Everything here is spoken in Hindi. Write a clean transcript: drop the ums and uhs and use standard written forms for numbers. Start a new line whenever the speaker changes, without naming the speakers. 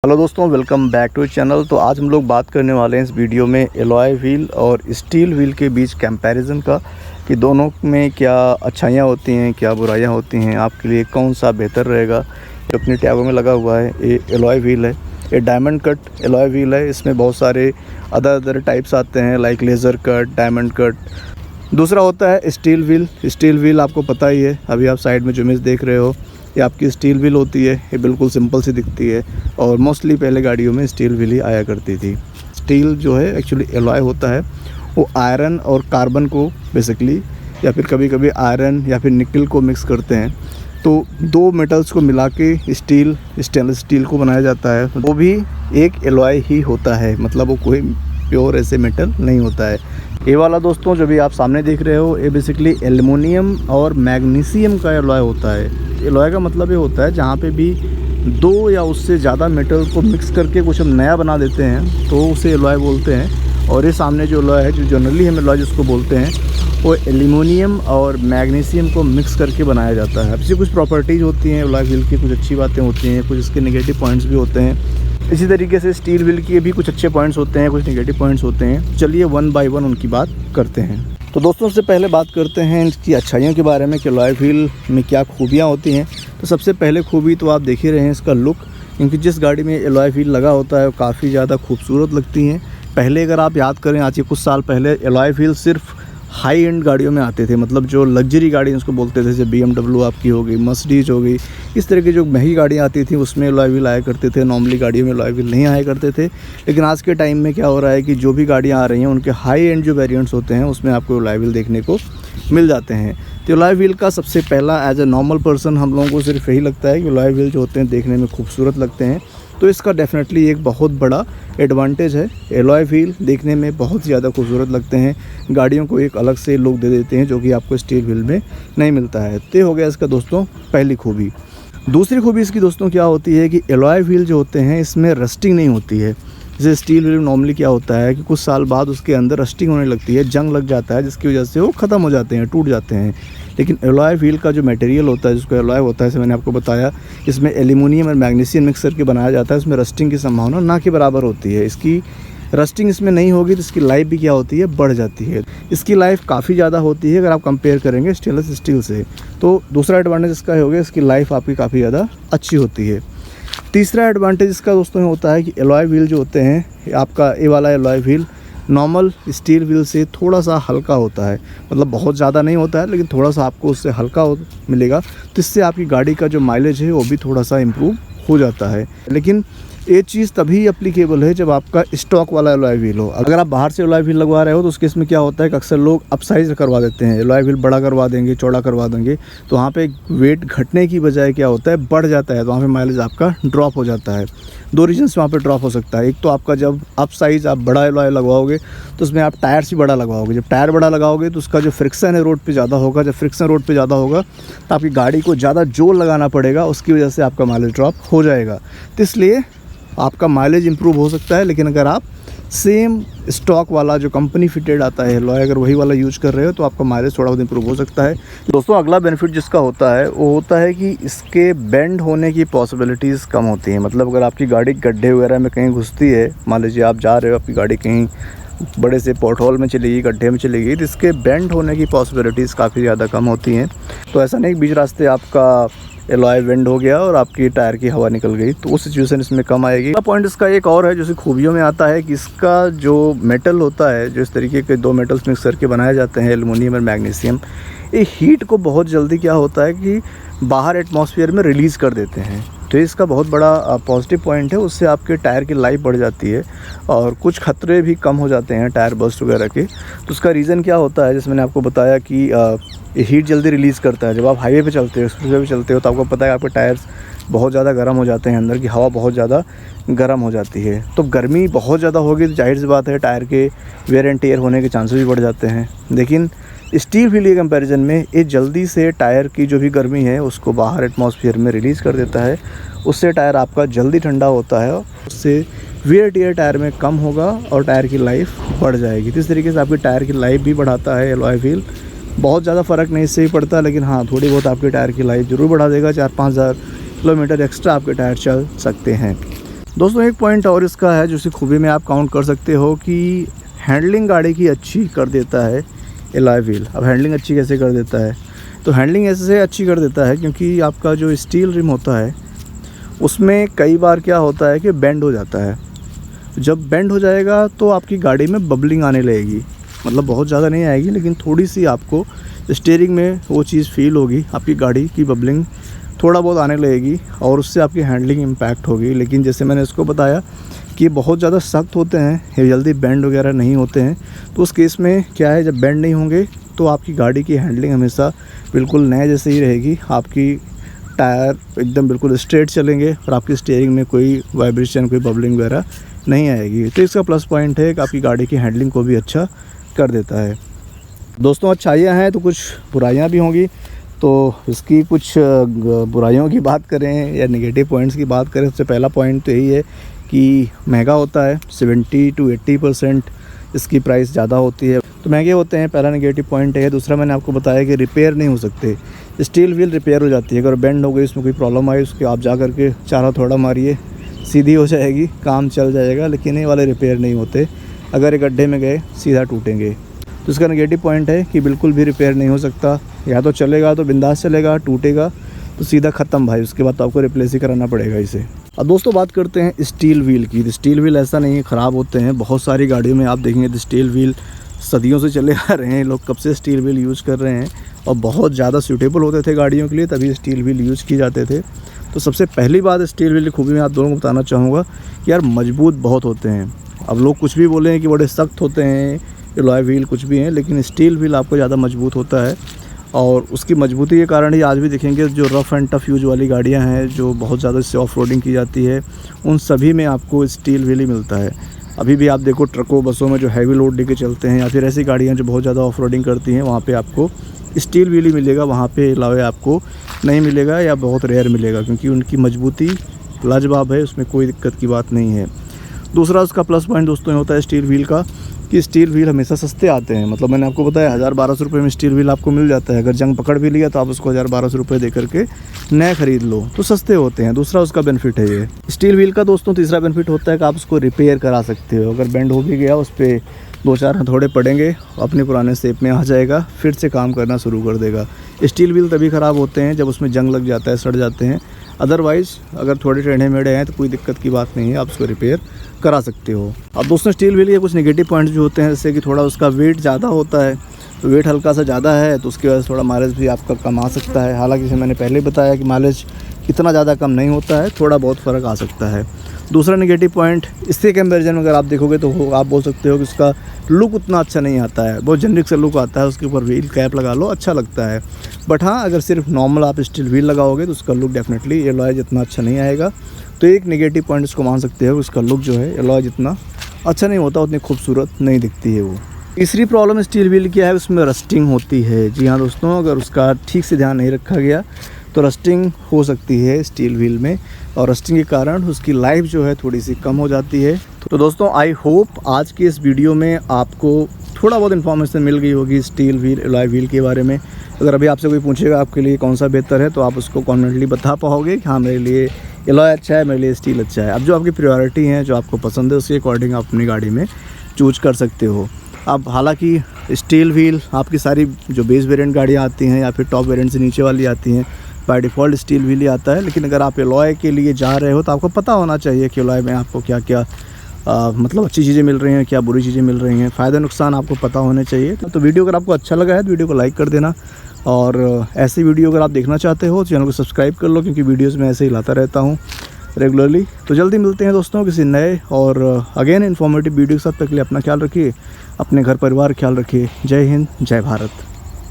हेलो दोस्तों, वेलकम बैक टू चैनल। तो आज हम लोग बात करने वाले हैं इस वीडियो में एलॉय व्हील और स्टील व्हील के बीच कंपैरिजन का, कि दोनों में क्या अच्छाइयाँ होती हैं, क्या बुराइयाँ होती हैं, आपके लिए कौन सा बेहतर रहेगा। ये अपने टैगों में लगा हुआ है, ये एलॉय व्हील है, ये डायमंड कट एलॉय व्हील है। इसमें बहुत सारे अदर टाइप्स आते हैं, like laser cut, diamond cut. दूसरा होता है स्टील व्हील। स्टील व्हील आपको पता ही है, अभी आप साइड में जो इमेज देख रहे हो ये आपकी स्टील व्हील होती है। ये बिल्कुल सिंपल सी दिखती है और मोस्टली पहले गाड़ियों में स्टील व्हील ही आया करती थी। स्टील जो है एक्चुअली एलॉय होता है, वो आयरन और कार्बन को बेसिकली, या फिर कभी कभी आयरन या फिर निकल को मिक्स करते हैं, तो दो मेटल्स को मिला के स्टेनलेस स्टील को बनाया जाता है। वो भी एक एलॉय ही होता है, मतलब वो कोई प्योर ऐसे मेटल नहीं होता है। ये वाला दोस्तों जो भी आप सामने देख रहे हो, ये बेसिकली एल्युमिनियम और मैग्नीशियम का एलॉय होता है। एलॉय का मतलब ये होता है जहाँ पे भी दो या उससे ज़्यादा मेटल को मिक्स करके कुछ हम नया बना देते हैं तो उसे एलॉय बोलते हैं। और ये सामने जो एलॉय है, जो जनरली हम एलॉय जिसको बोलते हैं, वो एल्युमिनियम और मैग्नीशियम को मिक्स करके बनाया जाता है। अब इसकी कुछ प्रॉपर्टीज़ होती हैं एलॉय व्हील की, कुछ अच्छी बातें होती हैं, कुछ इसके नेगेटिव पॉइंट्स भी होते हैं। इसी तरीके से स्टील व्हील के भी कुछ अच्छे पॉइंट्स होते हैं, कुछ नेगेटिव पॉइंट्स होते हैं। चलिए वन बाय वन उनकी बात करते हैं। तो दोस्तों सबसे पहले बात करते हैं इसकी अच्छाइयों के बारे में कि एलॉय व्हील में क्या खूबियाँ होती हैं। तो सबसे पहले खूबी तो आप देख ही रहे हैं इसका लुक, क्योंकि जिस गाड़ी में एलॉय व्हील लगा होता है वो काफ़ी ज़्यादा खूबसूरत लगती हैं। पहले अगर आप याद करें, आज से कुछ साल पहले एलॉय व्हील सिर्फ हाई एंड गाड़ियों में आते थे, मतलब जो लग्जरी गाड़ी उसको बोलते थे, जैसे BMW आपकी हो गई, मर्सिडीज हो गई, इस तरह की जो महंगी गाड़ियाँ आती थी उसमें एलॉय व्हील आया करते थे। नॉर्मली गाड़ियों में एलॉय व्हील नहीं आया करते थे। लेकिन आज के टाइम में क्या हो रहा है कि जो भी गाड़ियाँ आ रही हैं उनके हाई एंड जो वेरिएंट्स होते हैं उसमें आपको एलॉय व्हील देखने को मिल जाते हैं। तो एलॉय व्हील का सबसे पहला, एज ए नॉर्मल पर्सन हम लोगों को सिर्फ यही लगता है कि एलॉय व्हील जो होते हैं देखने में खूबसूरत लगते हैं। तो इसका डेफिनेटली एक बहुत बड़ा एडवांटेज है। एलॉय व्हील देखने में बहुत ज़्यादा खूबसूरत लगते हैं, गाड़ियों को एक अलग से लुक दे देते हैं जो कि आपको स्टील व्हील में नहीं मिलता है। तो हो गया इसका दोस्तों पहली खूबी। दूसरी खूबी इसकी दोस्तों क्या होती है कि एलॉय व्हील जो होते हैं इसमें रस्टिंग नहीं होती है। जैसे स्टील व्हील नॉर्मली क्या होता है कि कुछ साल बाद उसके अंदर रस्टिंग होने लगती है, जंग लग जाता है, जिसकी वजह से वो ख़त्म हो जाते हैं, टूट जाते हैं। लेकिन एलॉय व्हील का जो मटेरियल होता है, जिसको एलॉय होता है, जैसे मैंने आपको बताया, इसमें एल्युमिनियम और मैग्नीशियम मिक्स करके बनाया जाता है। इसमें रस्टिंग की संभावना ना के बराबर होती है। इसकी रस्टिंग इसमें नहीं होगी तो इसकी लाइफ भी क्या होती है, बढ़ जाती है। इसकी लाइफ काफ़ी ज़्यादा होती है अगर आप कंपेयर करेंगे स्टेनलेस स्टील से। तो दूसरा एडवांटेज इसका हो गया, इसकी लाइफ आपकी काफ़ी ज़्यादा अच्छी होती है। तीसरा एडवांटेज इसका दोस्तों होता है कि एलॉय व्हील जो होते हैं, आपका ये वाला alloy wheel normal steel wheel से थोड़ा सा हल्का होता है, मतलब बहुत ज़्यादा नहीं होता है लेकिन थोड़ा सा आपको उससे हल्का मिलेगा। तो इससे आपकी गाड़ी का जो माइलेज है वो भी थोड़ा सा इम्प्रूव हो जाता है। लेकिन ये चीज़ तभी एप्लीकेबल है जब आपका स्टॉक वाला एलॉय व्हील हो। अगर आप बाहर से एलॉय व्हील लगवा रहे हो तो उस केस में क्या होता है कि अक्सर लोग अप साइज़ करवा देते हैं, एलॉय व्हील बड़ा करवा देंगे, चौड़ा करवा देंगे, तो वहाँ पे वेट घटने की बजाय क्या होता है, बढ़ जाता है। तो वहाँ पे माइलेज आपका ड्रॉप हो जाता है। दो रीजन से वहाँ पे ड्रॉप हो सकता है। एक तो आपका जब अप साइज़ आप बड़ा एलॉय लगवाओगे तो उसमें आप टायर भी बड़ा लगवाओगे। जब टायर बड़ा लगाओगे तो उसका जो फ्रिक्शन है रोड पे ज़्यादा होगा। जब फ्रिक्शन रोड पे ज़्यादा होगा तो आपकी गाड़ी को ज़्यादा जोर लगाना पड़ेगा, उसकी वजह से आपका माइलेज ड्रॉप हो जाएगा। तो इसलिए आपका माइलेज इंप्रूव हो सकता है। लेकिन अगर आप सेम स्टॉक वाला जो कंपनी फिटेड आता है एलॉय, अगर वही वाला यूज़ कर रहे हो तो आपका माइलेज थोड़ा बहुत इंप्रूव हो सकता है। दोस्तों अगला बेनिफिट जिसका होता है वो होता है कि इसके बेंड होने की पॉसिबिलिटीज़ कम होती हैं। मतलब अगर आपकी गाड़ी गड्ढे वगैरह में कहीं घुसती है, मान लीजिए आप जा रहे हो, आपकी गाड़ी कहीं बड़े से पॉट होल में चली गई, गड्ढे में चली गई, तो इसके बेंड होने की पॉसिबिलिटीज़ काफ़ी ज़्यादा कम होती हैं। तो ऐसा नहीं बीच रास्ते आपका एलॉय वेंड हो गया और आपकी टायर की हवा निकल गई, तो वो सिचुएशन इसमें कम आएगी। पॉइंट इसका एक और है जो इसकी खूबियों में आता है कि इसका जो मेटल होता है, जो इस तरीके के दो मेटल्स मिक्स करके बनाए जाते हैं, एल्युमिनियम और मैग्नीशियम, ये हीट को बहुत जल्दी क्या होता है कि बाहर एटमॉस्फेयर में रिलीज़ कर देते हैं। तो इसका बहुत बड़ा पॉजिटिव पॉइंट है। उससे आपके टायर की लाइफ बढ़ जाती है और कुछ खतरे भी कम हो जाते हैं टायर बस्ट वगैरह के। तो उसका रीज़न क्या होता है, जैसे मैंने आपको बताया कि ये हीट जल्दी रिलीज़ करता है। जब आप हाईवे पे चलते हो, एक्सप्रेसवे पे चलते हो, तो आपको पता है आपके टायर्स बहुत ज़्यादा गर्म हो जाते हैं, अंदर की हवा बहुत ज़्यादा गर्म हो जाती है। तो गर्मी बहुत ज़्यादा होगी तो जाहिर सी बात है टायर के वेयर एंड टेयर होने के चांसेस भी बढ़ जाते हैं। लेकिन स्टील व्हील के कंपैरिजन में ये जल्दी से टायर की जो भी गर्मी है उसको बाहर एटमॉस्फेयर में रिलीज़ कर देता है। उससे टायर आपका जल्दी ठंडा होता है, उससे वेयर टियर टायर में कम होगा और टायर की लाइफ बढ़ जाएगी। तो इस तरीके से आपकी टायर की लाइफ भी बढ़ाता है एलॉय व्हील। बहुत ज़्यादा फ़र्क नहीं इससे ही पड़ता, लेकिन हाँ थोड़ी बहुत आपके टायर की लाइफ ज़रूर बढ़ा देगा। 4-5 हज़ार किलोमीटर एक्स्ट्रा आपके टायर चल सकते हैं। दोस्तों एक पॉइंट और इसका है, जो इसी खूबी में आप काउंट कर सकते हो कि हैंडलिंग गाड़ी की अच्छी कर देता है एलॉय व्हील। अब हैंडलिंग अच्छी कैसे कर देता है? तो हैंडलिंग ऐसे अच्छी कर देता है क्योंकि आपका जो स्टील रिम होता है उसमें कई बार क्या होता है कि बेंड हो जाता है। जब बेंड हो जाएगा तो आपकी गाड़ी में बबलिंग आने लगेगी, मतलब बहुत ज़्यादा नहीं आएगी लेकिन थोड़ी सी आपको स्टीयरिंग में वो चीज़ फील होगी, आपकी गाड़ी की बबलिंग थोड़ा बहुत आने लगेगी और उससे आपकी हैंडलिंग इम्पैक्ट होगी। लेकिन जैसे मैंने इसको बताया कि बहुत ज़्यादा सख्त होते हैं, ये जल्दी बेंड वगैरह नहीं होते हैं, तो उस केस में क्या है, जब बेंड नहीं होंगे तो आपकी गाड़ी की हैंडलिंग हमेशा बिल्कुल नए जैसे ही रहेगी। आपकी टायर एकदम बिल्कुल स्ट्रेट चलेंगे और आपकी स्टीयरिंग में कोई वाइब्रेशन, कोई बबलिंग वगैरह नहीं आएगी। तो इसका प्लस पॉइंट है कि आपकी गाड़ी की हैंडलिंग को भी अच्छा कर देता है। दोस्तों अच्छाइयाँ हैं तो कुछ बुराइयाँ भी होंगी, तो इसकी कुछ बुराइयों की बात करें या नेगेटिव पॉइंट्स की बात करें, सबसे पहला पॉइंट तो यही है कि महंगा होता है। 70 to 80% इसकी प्राइस ज़्यादा होती है, तो महंगे होते हैं, पहला नेगेटिव पॉइंट है। दूसरा मैंने आपको बताया कि रिपेयर नहीं हो सकते, स्टील व्हील रिपेयर हो जाती है। अगर बेंड हो गई, इसमें कोई प्रॉब्लम आई, उसके आप जा कर के चारा थोड़ा मारिए, सीधी हो जाएगी, काम चल जाएगा। लेकिन ये वाले रिपेयर नहीं होते, अगर एक गड्ढे में गए सीधा टूटेंगे। तो इसका नेगेटिव पॉइंट है कि बिल्कुल भी रिपेयर नहीं हो सकता, या तो चलेगा तो बिंदास चलेगा, टूटेगा तो सीधा ख़त्म भाई, उसके बाद तो आपको रिप्लेस ही कराना पड़ेगा इसे। अब दोस्तों बात करते हैं स्टील व्हील की। तो स्टील व्हील ऐसा नहीं है ख़राब होते हैं, बहुत सारी गाड़ियों में आप देखेंगे तो स्टील व्हील सदियों से चले आ रहे हैं, लोग कब से स्टील व्हील यूज़ कर रहे हैं और बहुत ज़्यादा सूटेबल होते थे गाड़ियों के लिए, तभी स्टील व्हील यूज़ किए जाते थे। तो सबसे पहली बात स्टील व्हील की खूबी में आप दोनों को बताना चाहूँगा कि यार मजबूत बहुत होते हैं। अब लोग कुछ भी बोले हैं कि बड़े सख्त होते हैं एलॉय व्हील, कुछ भी हैं, लेकिन स्टील व्हील आपको ज़्यादा मजबूत होता है। और उसकी मजबूती के कारण ही आज भी देखेंगे जो रफ़ एंड टफ़ यूज वाली गाड़ियां हैं, जो बहुत ज़्यादा इससे ऑफ रोडिंग की जाती है, उन सभी में आपको स्टील व्हील ही मिलता है। अभी भी आप देखो ट्रकों, बसों में जो हैवी लोड लेके चलते हैं या फिर ऐसी गाड़ियाँ जो बहुत ज़्यादा ऑफ रोडिंग करती हैं, वहाँ पे आपको स्टील व्हील ही मिलेगा, वहाँ पे एलॉय आपको नहीं मिलेगा या बहुत रेयर मिलेगा, क्योंकि उनकी मजबूती लाजवाब है, उसमें कोई दिक्कत की बात नहीं है। दूसरा उसका प्लस पॉइंट दोस्तों होता है स्टील व्हील का कि स्टील व्हील हमेशा सस्ते आते हैं। मतलब मैंने आपको बताया 1000-1200 रुपये में स्टील व्हील आपको मिल जाता है। अगर जंग पकड़ भी लिया तो आप उसको 1000-1200 रुपये दे करके नए ख़रीद लो, तो सस्ते होते हैं। दूसरा उसका बेनिफिट है ये स्टील व्हील का दोस्तों। तीसरा बेनिफिट होता है कि आप उसको रिपेयर करा सकते हो। अगर बेंड हो भी गया, उस पर 2-4 हथौड़े पड़ेंगे, अपने पुराने शेप में आ जाएगा, फिर से काम करना शुरू कर देगा। स्टील व्हील तभी ख़राब होते हैं जब उसमें जंग लग जाता है, सड़ जाते हैं। अदरवाइज़ अगर थोड़े टेढ़े मेढ़े हैं तो कोई दिक्कत की बात नहीं है, आप उसको रिपेयर करा सकते हो। अब दोस्तों स्टील व्हील के कुछ नेगेटिव पॉइंट्स भी होते हैं, जैसे कि थोड़ा उसका वेट ज़्यादा होता है। तो वेट हल्का सा ज़्यादा है तो उसकी वजह से थोड़ा माइलेज भी आपका कम आ सकता है। हालांकि जैसे मैंने पहले बताया कि माइलेज इतना ज़्यादा कम नहीं होता है, थोड़ा बहुत फ़र्क आ सकता है। दूसरा नेगेटिव पॉइंट, इसके कंपैरिजन में अगर आप देखोगे तो आप बोल सकते हो कि उसका लुक उतना अच्छा नहीं आता है, बहुत जेनरिक सा लुक आता है। उसके ऊपर व्हील कैप लगा लो, अच्छा लगता है। बट हाँ, अगर सिर्फ नॉर्मल आप स्टील व्हील लगाओगे तो उसका लुक डेफिनेटली एलॉय जितना अच्छा नहीं आएगा। तो एक नेगेटिव पॉइंट इसको मान सकते हो, उसका लुक जो है एलॉय जितना अच्छा नहीं होता, उतनी खूबसूरत नहीं दिखती है वो। तीसरी प्रॉब्लम स्टील व्हील की है, उसमें रस्टिंग होती है। जी हाँ दोस्तों, अगर उसका ठीक से ध्यान नहीं रखा गया तो रस्टिंग हो सकती है स्टील व्हील में, और रस्टिंग के कारण उसकी लाइफ जो है थोड़ी सी कम हो जाती है। तो दोस्तों आई होप आज के इस वीडियो में आपको थोड़ा बहुत इन्फॉर्मेशन मिल गई होगी स्टील व्हील, एलॉय व्हील के बारे में। अगर अभी आपसे कोई पूछेगा आपके लिए कौन सा बेहतर है, तो आप उसको कॉन्फिडेंटली बता पाओगे कि हाँ मेरे लिए एलॉय अच्छा है, मेरे लिए स्टील अच्छा है। अब जो आपकी प्रायोरिटी है, जो आपको पसंद है, उसके अकॉर्डिंग आप अपनी गाड़ी में चूज कर सकते हो। अब हालांकि स्टील व्हील आपकी सारी जो बेस वेरिएंट गाड़ियाँ आती हैं या फिर टॉप वेरिएंट से नीचे वाली आती हैं, बाय डिफ़ॉल्ट स्टील व्हील ही आता है। लेकिन अगर आप एलॉय के लिए जा रहे हो तो आपको पता होना चाहिए कि एलॉय में आपको क्या क्या मतलब अच्छी चीज़ें मिल रही हैं, क्या बुरी चीज़ें मिल रही हैं, फ़ायदे नुकसान आपको पता होने चाहिए। तो वीडियो अगर आपको अच्छा लगा है तो वीडियो को लाइक कर देना, और ऐसी वीडियो अगर आप देखना चाहते हो चैनल को सब्सक्राइब कर लो, क्योंकि वीडियोज़ में ऐसे ही लाता रहता हूँ रेगुलरली। तो जल्दी मिलते हैं दोस्तों किसी नए और अगेन इन्फॉर्मेटिव वीडियो के साथ। तक के लिए अपना ख्याल रखिए, अपने घर परिवार ख्याल रखिए। जय हिंद, जय भारत।